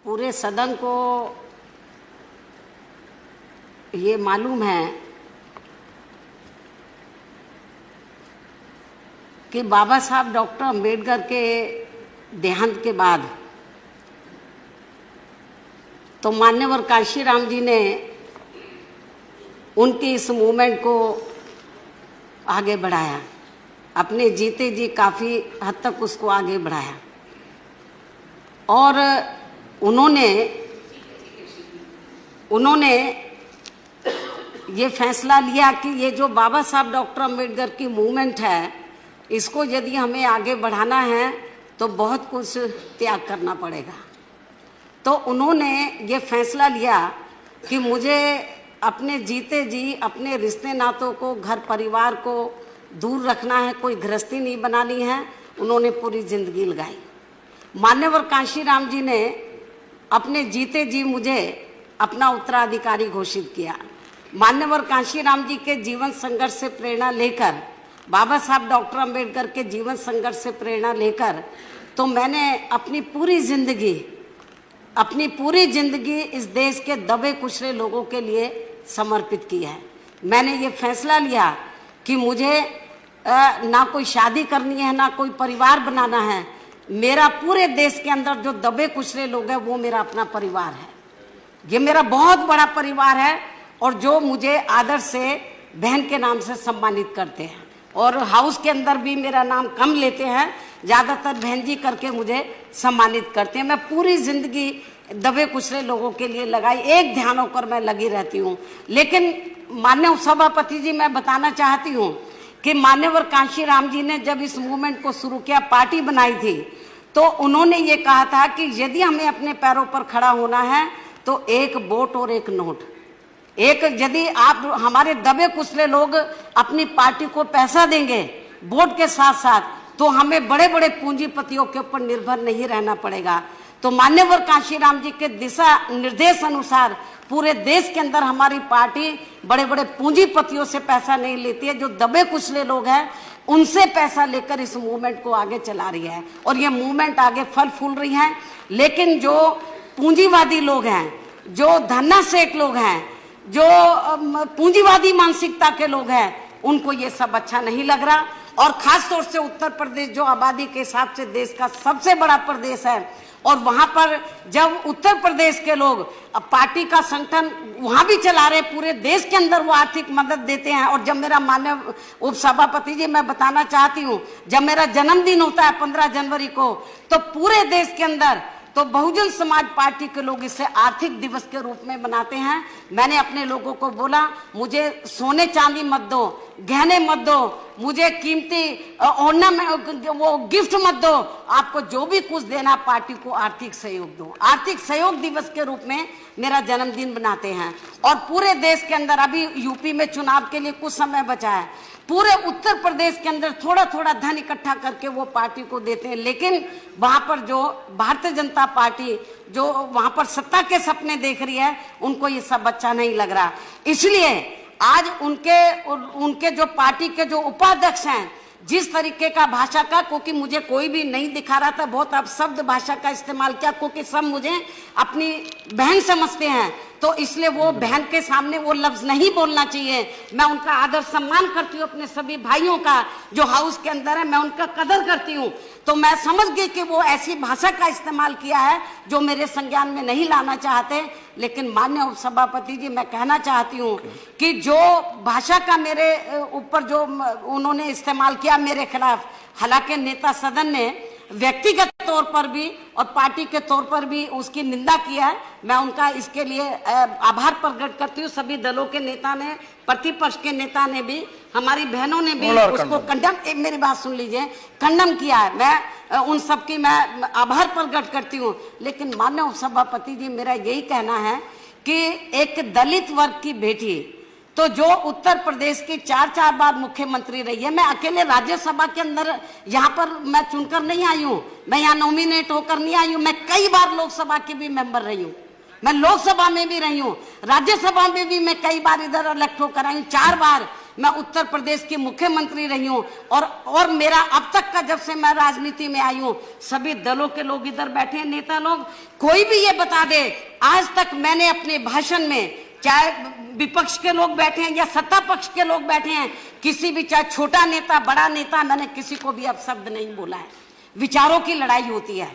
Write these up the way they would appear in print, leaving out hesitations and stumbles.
पूरे सदन को ये मालूम है कि बाबा साहब डॉक्टर अंबेडकर के देहांत के बाद तो मान्यवर कांशीराम जी ने उनकी इस मूवमेंट को आगे बढ़ाया, अपने जीते जी काफ़ी हद तक उसको आगे बढ़ाया। और उन्होंने ये फैसला लिया कि ये जो बाबा साहब डॉक्टर अंबेडकर की मूवमेंट है, इसको यदि हमें आगे बढ़ाना है तो बहुत कुछ त्याग करना पड़ेगा। तो उन्होंने ये फैसला लिया कि मुझे अपने जीते जी अपने रिश्ते नातों को, घर परिवार को दूर रखना है, कोई गृहस्थी नहीं बनानी है। उन्होंने पूरी जिंदगी लगाई। मान्यवर कांशीराम जी ने अपने जीते जी मुझे अपना उत्तराधिकारी घोषित किया। मान्यवर कांशीराम जी के जीवन संघर्ष से प्रेरणा लेकर, बाबा साहब डॉक्टर अंबेडकर के जीवन संघर्ष से प्रेरणा लेकर तो मैंने अपनी पूरी जिंदगी इस देश के दबे कुचले लोगों के लिए समर्पित की है। मैंने ये फैसला लिया कि मुझे ना कोई शादी करनी है, ना कोई परिवार बनाना है। मेरा पूरे देश के अंदर जो दबे कुचले लोग हैं वो मेरा अपना परिवार है। ये मेरा बहुत बड़ा परिवार है और जो मुझे आदर से बहन के नाम से सम्मानित करते हैं और हाउस के अंदर भी मेरा नाम कम लेते हैं, ज़्यादातर बहन जी करके मुझे सम्मानित करते हैं। मैं पूरी जिंदगी दबे कुचले लोगों के लिए लगाई, एक ध्यान होकर मैं लगी रहती हूँ। लेकिन माननीय सभापति जी, मैं बताना चाहती हूँ कि मान्यवर कांशीराम जी ने जब इस मूवमेंट को शुरू किया, पार्टी बनाई थी, तो उन्होंने ये कहा था कि यदि हमें अपने पैरों पर खड़ा होना है तो एक वोट और एक नोट। यदि आप हमारे दबे कुचले लोग अपनी पार्टी को पैसा देंगे वोट के साथ साथ, तो हमें बड़े बड़े पूंजीपतियों के ऊपर निर्भर नहीं रहना पड़ेगा। तो मान्यवर कांशीराम जी के दिशा निर्देश अनुसार पूरे देश के अंदर हमारी पार्टी बड़े बड़े पूंजीपतियों से पैसा नहीं लेती है। जो दबे कुचले लोग हैं उनसे पैसा लेकर इस मूवमेंट को आगे चला रही है और ये मूवमेंट आगे फल फूल रही है। लेकिन जो पूंजीवादी लोग हैं, जो धन्नासेठ लोग हैं, जो पूंजीवादी मानसिकता के लोग हैं, उनको ये सब अच्छा नहीं लग रहा। और खास तौर से उत्तर प्रदेश जो आबादी के हिसाब से देश का सबसे बड़ा प्रदेश है, और वहां पर जब उत्तर प्रदेश के लोग पार्टी का संगठन वहां भी चला रहे, पूरे देश के अंदर वो आर्थिक मदद देते हैं। और जब मेरा माननीय उपसभापति जी, मैं बताना चाहती हूँ, जब मेरा जन्मदिन होता है 15 जनवरी को, तो पूरे देश के अंदर तो बहुजन समाज पार्टी के लोग इसे आर्थिक दिवस के रूप में मनाते हैं। मैंने अपने लोगों को बोला, मुझे सोने चांदी मत दो, गहने मत दो, मुझे कीमती ऑर्नामेंट वो गिफ्ट मत दो, आपको जो भी कुछ देना पार्टी को आर्थिक सहयोग दो। आर्थिक सहयोग दिवस के रूप में मेरा जन्मदिन बनाते हैं। और पूरे देश के अंदर अभी यूपी में चुनाव के लिए कुछ समय बचा है, पूरे उत्तर प्रदेश के अंदर थोड़ा थोड़ा धन इकट्ठा करके वो पार्टी को देते हैं। लेकिन वहां पर जो भारतीय जनता पार्टी जो वहां पर सत्ता के सपने देख रही है, उनको ये सब अच्छा नहीं लग रहा। इसलिए आज उनके जो पार्टी के जो उपाध्यक्ष हैं, जिस तरीके का भाषा का, क्योंकि मुझे कोई भी नहीं दिखा रहा था, बहुत अपशब्द भाषा का इस्तेमाल किया, क्योंकि सब मुझे अपनी बहन समझते हैं, तो इसलिए वो बहन के सामने वो लफ्ज नहीं बोलना चाहिए। मैं उनका आदर सम्मान करती हूँ, अपने सभी भाइयों का जो हाउस के अंदर है, मैं उनका कदर करती हूँ। तो मैं समझ गई कि वो ऐसी भाषा का इस्तेमाल किया है जो मेरे संज्ञान में नहीं लाना चाहते। लेकिन माननीय उपसभापति जी, मैं कहना चाहती हूँ कि जो भाषा का मेरे ऊपर जो उन्होंने इस्तेमाल किया मेरे खिलाफ, हालांकि नेता सदन ने व्यक्तिगत तौर पर भी और पार्टी के तौर पर भी उसकी निंदा किया है, मैं उनका इसके लिए आभार प्रकट करती हूँ। सभी दलों के नेता ने, प्रतिपक्ष के नेता ने भी, हमारी बहनों ने भी उसको कंडम, मेरी बात सुन लीजिए, कंडम किया है। मैं उन सब की मैं आभार प्रकट करती हूँ। लेकिन माननीय सभापति जी, मेरा यही कहना है कि एक दलित वर्ग की बेटी, तो जो उत्तर प्रदेश की 4 बार मुख्यमंत्री रही है, मैं अकेले राज्यसभा के अंदर यहाँ पर मैं चुनकर नहीं आई हूँ, मैं यहाँ नॉमिनेट होकर नहीं आई हूँ, मैं कई बार लोकसभा की भी मेंबर रही हूँ, मैं लोकसभा में भी रही हूँ, राज्यसभा में भी मैं कई बार इधर इलेक्ट होकर आई हूँ, 4 बार। मैं उत्तर प्रदेश की मुख्यमंत्री रही हूं और मेरा अब तक का, जब से मैं राजनीति में आई हूं, सभी दलों के लोग इधर बैठे हैं, नेता लोग, कोई भी ये बता दे आज तक मैंने अपने भाषण में, चाहे विपक्ष के लोग बैठे हैं या सत्ता पक्ष के लोग बैठे हैं, किसी भी, चाहे छोटा नेता बड़ा नेता, मैंने किसी को भी अपशब्द नहीं बोला है। विचारों की लड़ाई होती है,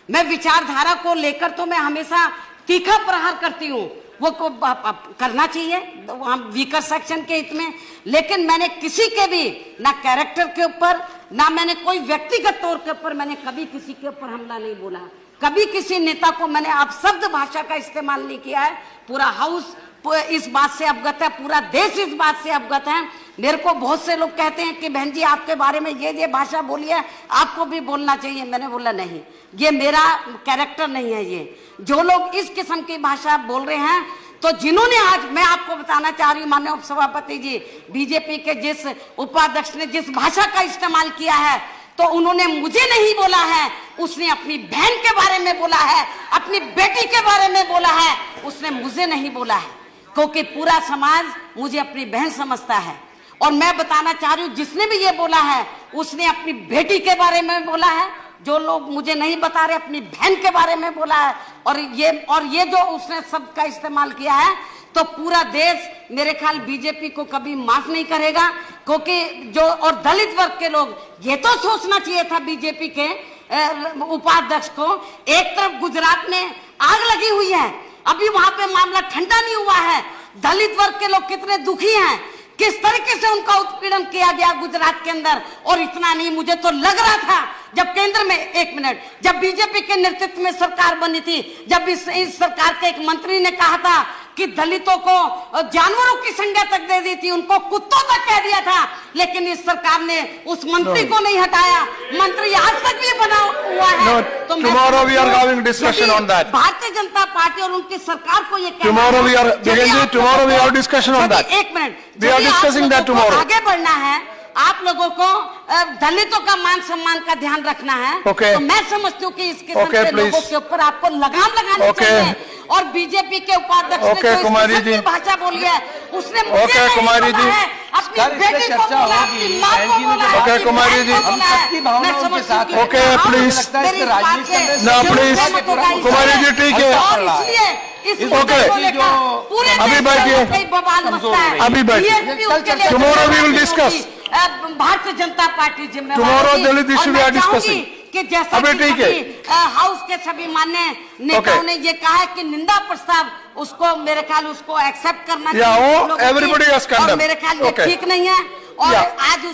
मैं विचारधारा को लेकर तो मैं हमेशा तीखा प्रहार करती हूँ, वो करना चाहिए हम वीकर सेक्शन के हित में, लेकिन मैंने किसी के भी ना कैरेक्टर के ऊपर, ना मैंने कोई व्यक्तिगत तौर के ऊपर मैंने कभी किसी के ऊपर हमला नहीं बोला, कभी किसी नेता को मैंने अपशब्द भाषा का इस्तेमाल नहीं किया है। पूरा हाउस इस बात से अवगत है, पूरा देश इस बात से अवगत है। मेरे को बहुत से लोग कहते हैं कि बहन जी आपके बारे में ये भाषा बोली है, आपको भी बोलना चाहिए। मैंने बोला नहीं, ये मेरा कैरेक्टर नहीं है। ये जो लोग इस किस्म की भाषा बोल रहे हैं, तो जिन्होंने, आज मैं आपको बताना चाह रही हूँ माननीय उपसभापति जी, बीजेपी के जिस उपाध्यक्ष ने जिस भाषा का इस्तेमाल किया है, तो उन्होंने मुझे नहीं बोला है, उसने अपनी बहन के बारे में बोला है, अपनी बेटी के बारे में बोला है, उसने मुझे नहीं बोला है, क्योंकि पूरा समाज मुझे अपनी बहन समझता है। और मैं बताना चाह रही हूँ, जिसने भी ये बोला है उसने अपनी बेटी के बारे में बोला है, जो लोग मुझे नहीं बता रहे अपनी बहन के बारे में बोला है। और ये जो उसने शब्द का इस्तेमाल किया है, तो पूरा देश मेरे ख्याल बीजेपी को कभी माफ नहीं करेगा, क्योंकि जो और दलित वर्ग के लोग, ये तो सोचना चाहिए था बीजेपी के उपाध्यक्ष को, एक तरफ गुजरात में आग लगी हुई है, अभी वहां पे मामला ठंडा नहीं हुआ है, दलित वर्ग के लोग कितने दुखी हैं, किस तरीके से उनका उत्पीड़न किया गया गुजरात के अंदर। और इतना नहीं, मुझे तो लग रहा था जब केंद्र में, एक मिनट, जब बीजेपी के नेतृत्व में सरकार बनी थी, जब इस सरकार के एक मंत्री ने कहा था कि दलितों को जानवरों की संज्ञा तक दे दी थी, उनको कुत्तों तक कह दिया था, लेकिन इस सरकार ने उस मंत्री को नहीं हटाया, मंत्री आज तक भी बना हुआ है। तो tomorrow we are having discussion on that. भारतीय जनता पार्टी और उनकी सरकार को ये tomorrow we are tomorrow we have discussion on that. एक minute, we are discussing that tomorrow. आगे बढ़ना है, आप लोगों को दलितों का मान सम्मान का ध्यान रखना है। तो मैं समझती हूँ कि इस किस्म के लोगों के ऊपर आपको लगाम लगानी चाहिए। और बीजेपी के उपाध्यक्ष ने जो इस किस्म की भाषा बोली है, उसने मुझे नहीं बोला है, अपनी बेटी को बोला, अपनी माँ को बोला, कुमारी जी, हम सबकी भावनाओं के साथ हैं। प्लीज, कुमारी जी, ठीक है, अभी बैठिए, अभी बैठिए, tomorrow we will discuss. Bharatiya Janata Party tomorrow Dalit issue we are discussing, कि जैसा अभी ठीक है, हाउस के सभी मान्य नेताओं ने ये कहा है कि निंदा प्रस्ताव उसको, मेरे ख्याल उसको एक्सेप्ट करना चाहिए, एवरीबॉडी हैज कंडेम्ड, मेरे ख्याल ये ठीक नहीं है। और आज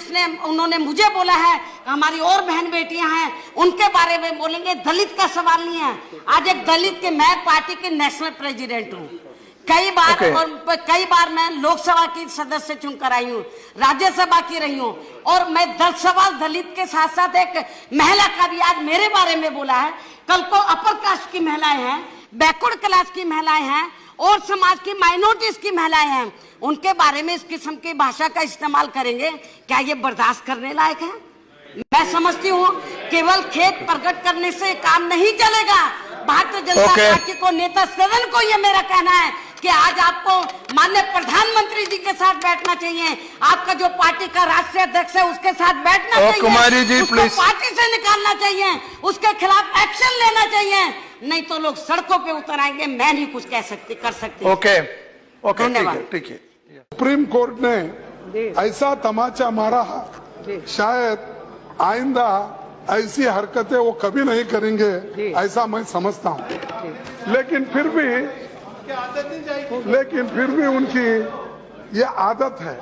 उन्होंने मुझे बोला है, हमारी और बहन बेटियां हैं उनके बारे में बोलेंगे, दलित का सवाल नहीं है। आज एक दलित के, मैं पार्टी के नेशनल प्रेसिडेंट हूँ, कई बार मैं लोकसभा की सदस्य चुनकर आई हूँ, राज्यसभा की रही हूँ, और मैं 10 सवाल दलित के साथ साथ एक महिला का भी आज मेरे बारे में बोला है। कल को अपर कास्ट की महिलाएं हैं, बैकवर्ड क्लास की महिलाएं हैं, और समाज की माइनॉरिटीज की महिलाएं हैं, उनके बारे में इस किस्म की भाषा का इस्तेमाल करेंगे, क्या ये बर्दाश्त करने लायक है? मैं समझती हूँ केवल खेद प्रकट करने से काम नहीं चलेगा। भारतीय जनता पार्टी को, नेता सदन को ये मेरा कहना है कि आज आपको माननीय प्रधानमंत्री जी के साथ बैठना चाहिए, आपका जो पार्टी का राष्ट्रीय अध्यक्ष है उसके साथ बैठना चाहिए, कुमारी जी, उसको पार्टी से निकालना चाहिए, उसके खिलाफ एक्शन लेना चाहिए, नहीं तो लोग सड़कों पे उतर आएंगे। मैं नहीं कुछ कर सकती। ओके, धन्यवाद। ठीक है। सुप्रीम कोर्ट ने ऐसा तमाचा मारा, शायद आइंदा ऐसी हरकतें वो कभी नहीं करेंगे, ऐसा मैं समझता हूँ। लेकिन फिर भी उनकी ये आदत है